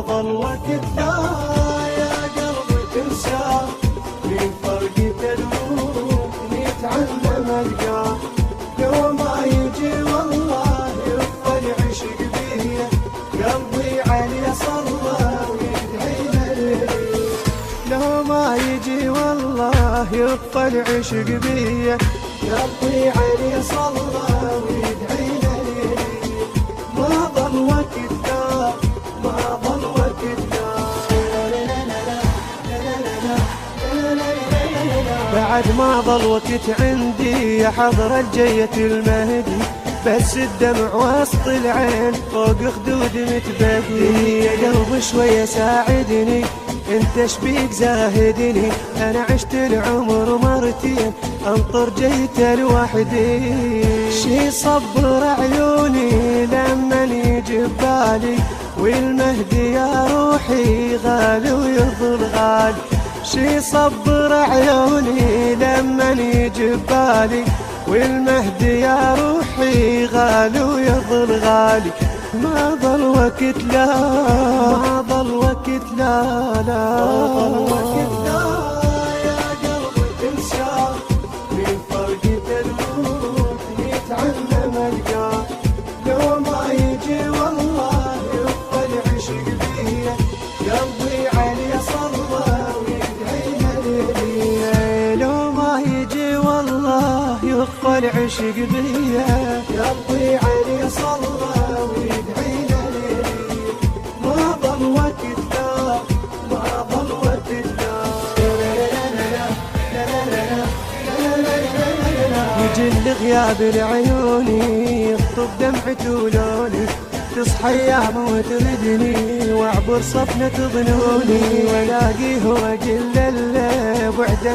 ظل وقت لا يا قلبي تنسى من فرقة الروح نتعلم القاه لو ما يجي والله يفضل عشق بيه قلبي عليه صلى ويدعي لي لو ما يجي والله يفضل عشق بيه قلبي عليه صلى ويدعي لي ما ظل وقت لا ما ظل وقت لا بعد ما ظل وقت عندي حضر الجية المهدي بس الدمع وسط العين فوق خدود متبدي يا قلب شوية ساعدني انت شبيك زاهدني انا عشت العمر مرتين انطر جيت لوحدي شي صبر عيوني لما يجي ببالي والمهدي يا روحي غالي ويظل غالي شي صبر عيوني لما يجي ببالي والمهدي يا روحي غالي ويظل غالي ما ظل وقت لا ما ظل وقت لا ما ظل وقت لا يا قلبي تنسى من فرقة الروح نتعلم القاه لو ما يجي والله يفضل عشق بيه قلبي عليه صلى ويدعي لي لو ما يجي والله يفضل عشق بيه قلبي عليه صلى ويدعي لي ما ظل وقت لا ما ظل وقت لا يجي الغياب لعيوني يخطب دمعته ولوني تصحى ايام وتردني واعبر صفنة ظنوني والاقيه واجل الليل بعد